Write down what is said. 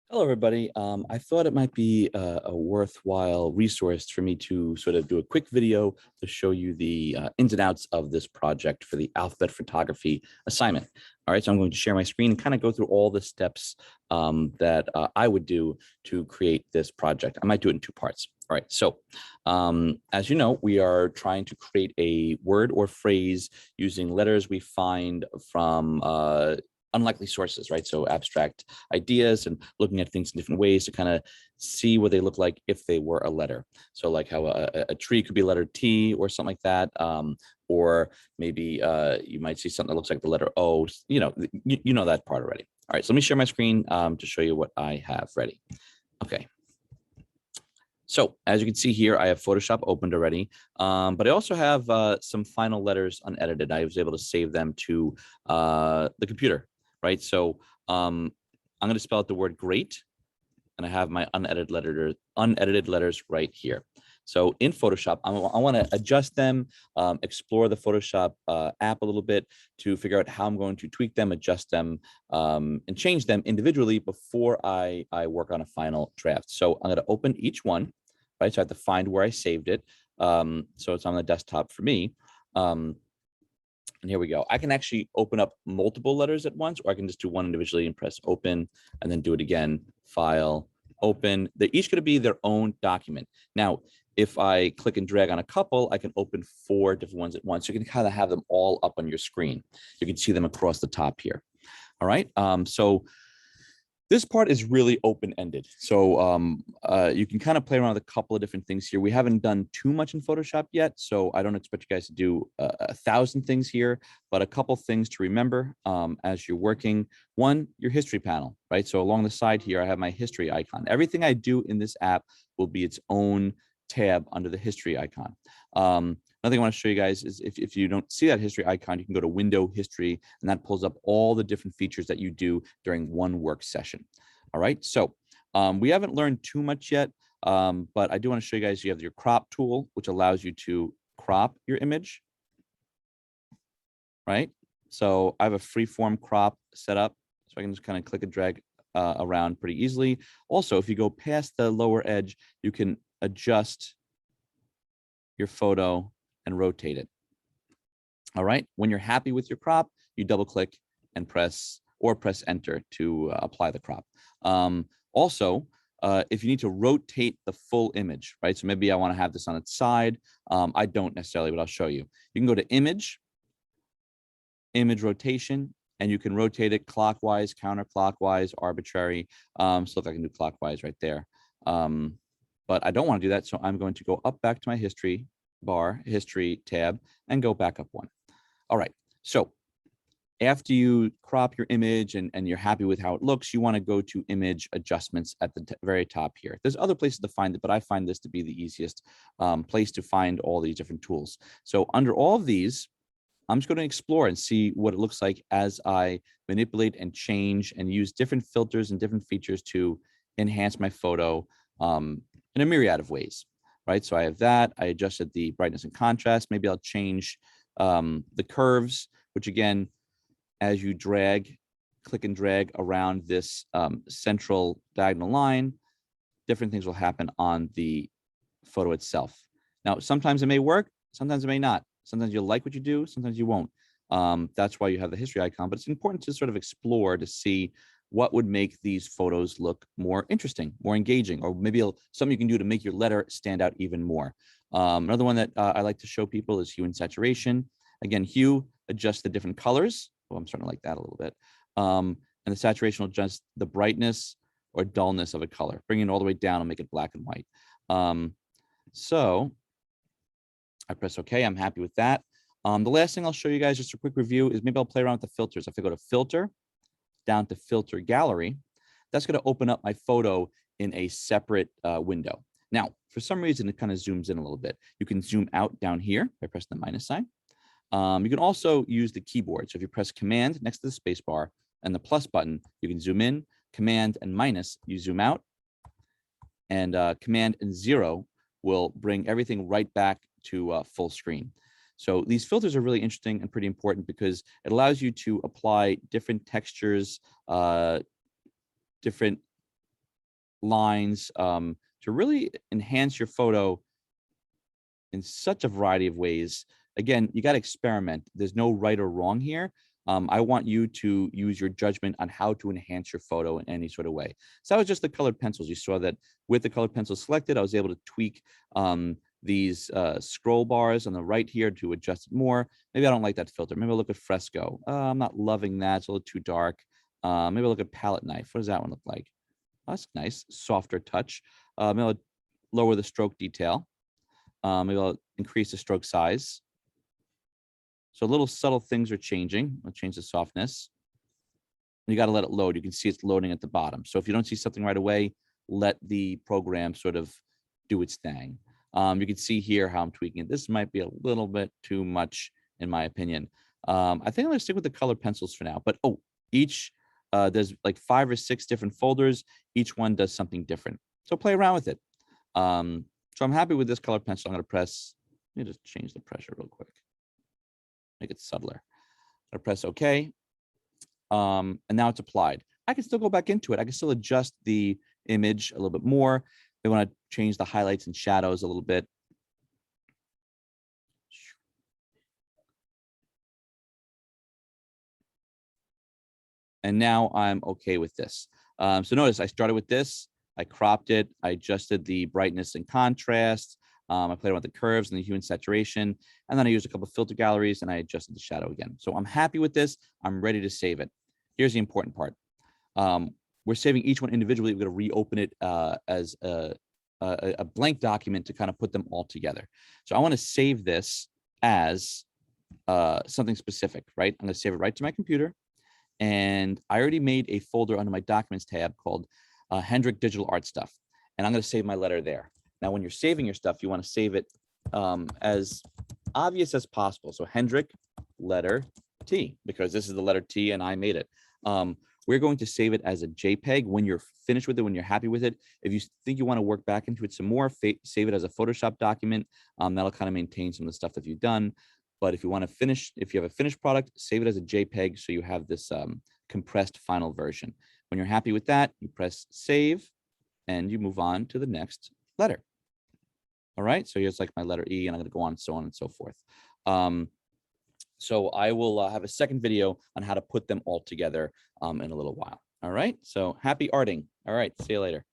Hello, everybody. I thought it might be a worthwhile resource for me to sort of do a quick video to show you the ins and outs of this project for the alphabet photography assignment. All right, so I'm going to share my screen and kind of go through all the steps that I would do to create this project. I might do it in two parts. All right, so as you know, we are trying to create a word or phrase using letters we find from unlikely sources, right? So abstract ideas and looking at things in different ways to kind of see what they look like if they were a letter. So like how a tree could be letter T or something like that. Or maybe you might see something that looks like the letter O, you know that part already. All right, so let me share my screen to show you what I have ready. Okay. So as you can see here, I have Photoshop opened already, but I also have some final letters unedited. I was able to save them to the computer, right? So I'm going to spell out the word great, and I have my unedited letters right here. So in Photoshop, I want to adjust them, explore the Photoshop app a little bit to figure out how I'm going to tweak them, adjust them, and change them individually before I work on a final draft. So I'm going to open each one, right? So I have to find where I saved it. So it's on the desktop for me. And here we go. I can actually open up multiple letters at once, or I can just do one individually and press open and then do it again, file, open. They're each going to be their own document. Now, if I click and drag on a couple, I can open 4 different ones at once. You can kind of have them all up on your screen. You can see them across the top here. All right. So this part is really open-ended. So you can kind of play around with a couple of different things here. We haven't done too much in Photoshop yet, so I don't expect you guys to do 1,000 things here, but a couple things to remember as you're working. One, your history panel, right? So along the side here, I have my history icon. Everything I do in this app will be its own tab under the history icon. Another thing I want to show you guys is if you don't see that history icon, you can go to Window History, and that pulls up all the different features that you do during one work session. All right, so we haven't learned too much yet, but I do want to show you guys, you have your crop tool, which allows you to crop your image, right? So I have a freeform crop set up, so I can just kind of click and drag around pretty easily. Also, if you go past the lower edge, you can adjust your photo and rotate it. All right, when you're happy with your crop, you double click and press enter to apply the crop. Also, if you need to rotate the full image, right? So maybe I want to have this on its side. I don't necessarily, but I'll show you. You can go to image rotation, and you can rotate it clockwise, counterclockwise, arbitrary. So if I can do clockwise right there. But I don't want to do that. So I'm going to go up back to my history bar, history tab, and go back up one. All right, so after you crop your image and you're happy with how it looks, you want to go to image adjustments at the very top here. There's other places to find it, but I find this to be the easiest place to find all these different tools. So under all of these, I'm just going to explore and see what it looks like as I manipulate and change and use different filters and different features to enhance my photo in a myriad of ways, right? So I have that. I adjusted the brightness and contrast. Maybe I'll change the curves, which again, as you click and drag around this central diagonal line, different things will happen on the photo itself. Now, sometimes it may work, sometimes it may not. Sometimes you'll like what you do, sometimes you won't. That's why you have the history icon, but it's important to sort of explore to see what would make these photos look more interesting, more engaging, or maybe something you can do to make your letter stand out even more. Another one that I like to show people is hue and saturation. Again, hue adjusts the different colors. Oh, I'm starting to like that a little bit. And the saturation will adjust the brightness or dullness of a color, bring it all the way down and make it black and white. So I press OK. I'm happy with that. The last thing I'll show you guys, just a quick review, is maybe I'll play around with the filters. If I go to filter, down to filter gallery, that's going to open up my photo in a separate window. Now, for some reason, it kind of zooms in a little bit. You can zoom out down here by pressing the minus sign. You can also use the keyboard. So if you press Command next to the space bar and the plus button, you can zoom in, Command and minus, you zoom out, and Command and 0 will bring everything right back to full screen. So these filters are really interesting and pretty important because it allows you to apply different textures, different lines to really enhance your photo in such a variety of ways. Again, you got to experiment. There's no right or wrong here. I want you to use your judgment on how to enhance your photo in any sort of way. So that was just the colored pencils. You saw that with the colored pencil selected, I was able to tweak these scroll bars on the right here to adjust it more. Maybe I don't like that filter. Maybe I'll look at Fresco. I'm not loving that. It's a little too dark. Maybe I'll look at Palette Knife. What does that one look like? Oh, that's nice. Softer touch. Maybe I'll lower the stroke detail. Maybe I'll increase the stroke size. So little subtle things are changing. I'll change the softness. You got to let it load. You can see it's loading at the bottom. So if you don't see something right away, let the program sort of do its thing. You can see here how I'm tweaking it. This might be a little bit too much, in my opinion. I think I'm going to stick with the colored pencils for now. But each, there's like 5 or 6 different folders. Each one does something different. So play around with it. So I'm happy with this colored pencil. I'm going to press, let me just change the pressure real quick. Make it subtler. I press OK. And now it's applied. I can still go back into it. I can still adjust the image a little bit more. I want to change the highlights and shadows a little bit. And now I'm okay with this. So notice I started with this. I cropped it. I adjusted the brightness and contrast. I played around with the curves and the hue and saturation. And then I used a couple of filter galleries and I adjusted the shadow again. So I'm happy with this. I'm ready to save it. Here's the important part. We're saving each one individually. We're going to reopen it as a blank document to kind of put them all together. So I want to save this as something specific, right? I'm going to save it right to my computer. And I already made a folder under my Documents tab called Hendrick Digital Art Stuff. And I'm going to save my letter there. Now, when you're saving your stuff, you want to save it as obvious as possible. So Hendrick letter T, because this is the letter T and I made it. We're going to save it as a JPEG when you're finished with it, when you're happy with it. If you think you want to work back into it some more, save it as a Photoshop document. That'll kind of maintain some of the stuff that you've done. But if you want to finish, if you have a finished product, save it as a JPEG so you have this compressed final version. When you're happy with that, you press save and you move on to the next letter. All right, so here's like my letter E, and I'm going to go on and so forth. So I will have a second video on how to put them all together in a little while. All right, so happy arting. All right, see you later.